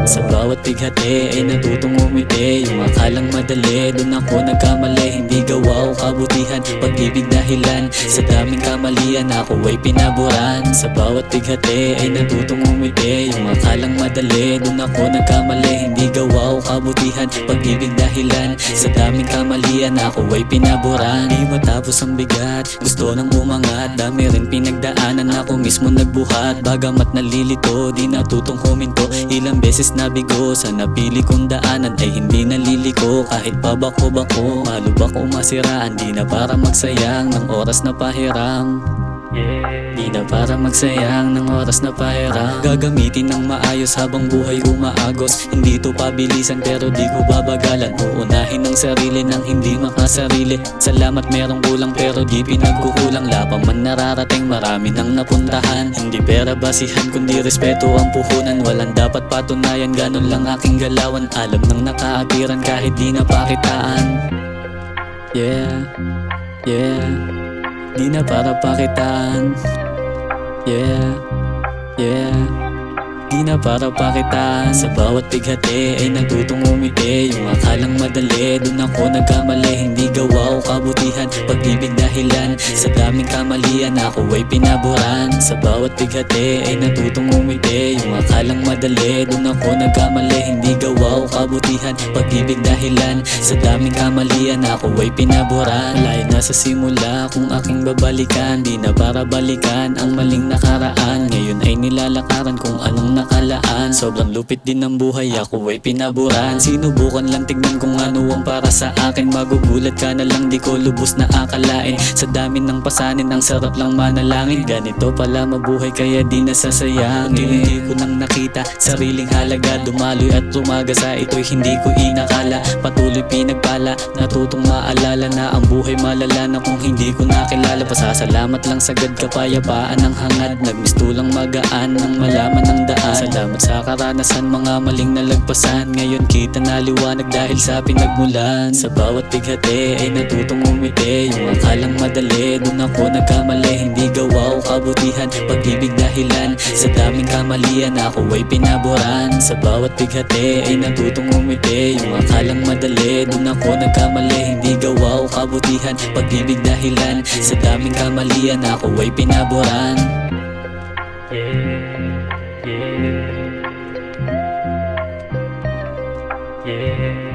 Sa bawat bighati ay natutong umiti. Yung akalang madali, dun ako nagkamali. Hindi gawa o kabutihan, pag-ibig dahilan. Sa daming kamalian ako ay pinaboran. Sa bawat bighati ay natutong umiti. Yung akalang madali, dun ako nagkamali. Hindi gawa o kabutihan, pag-ibig dahilan. Sa daming kamalian ako ay pinaboran. Di matapos ang bigat, gusto nang umangat. Dami rin pinagdaanan, ako mismo nagbuhat. Bagamat nalilito, di natutong huminto. Ilang beses nabigo, sa napili kong daanan ay hindi naliliko. Kahit pabako-bako, malubak o masiraan, di na para magsayang ng oras na pahiram. Di na para magsayang ng oras na pahiram. Gagamitin ng maayos habang buhay umaagos. Hindi to pabilisan pero di ko babagalan. Uunahin ng sarili nang hindi makasarili. Salamat merong kulang pero di pinagkukulang. Lapang man nararating, marami nang napuntahan. Hindi pera basihan kundi respeto ang puhunan. Walang dapat patunayan, ganun lang aking galawan. Alam nang nakaapiran kahit di napakitaan. Yeah, yeah, di na para pakitaan. Yeah, yeah, di na para pakitaan. Sa bawat bighati ay natutong umiti. Yung akalang madali, dun ako nagkamali. Hindi gawa o kabutihan, pag-ibig dahilan. Sa daming kamalian ako ay pinaboran. Sa bawat bighati ay natutong umiti. Yung akalang madali, dun ako nagkamali. Hindi gawa o kabutihan, pag-ibig dahilan. Sa daming kamalian ako ay pinaboran. Malayo na sa simula kung aking babalikan. Di na para balikan ang maling nakaraan. Ngayon ay nilalakaran kung anong nakalaan. Sobrang lupit din ng buhay, ako ay pinaboran. Sinubukan lang tignan kung ano ang para sa akin. Magugulat ka na lang, di ko lubos na akalain. Sa dami ng pasanin, ang sarap lang manalangin. Ganito pala mabuhay kaya di nasasayangin. Hindi ko nang nakita sariling halaga. Dumaloy at tumaga sa ito'y hindi ko inakala. Patuloy pinagpala, natutong maalala na ang buhay malala na kung hindi ko nakilala. Pasasalamat lang sagad, kapayapaan ang hangad. Nagmistulang magaan nang malaman ng daan. Salamat sa karanasan, mga maling nalagpasan. Ngayon kita na liwanag dahil sa pinagmulan. Sa bawat bighati ay natutong umiti. Yung akalang madali, dun ako nagkamali. Hindi gawa o kabutihan, pag-ibig dahilan. Sa daming kamalian ako ay pinaboran. Sa bawat bighati ay natutong umiti. Yung akalang madali, dun ako nagkamali. Hindi gawa o kabutihan, pag-ibig dahilan. Sa daming kamalian ako ay pinaboran. Yeah, yeah, yeah.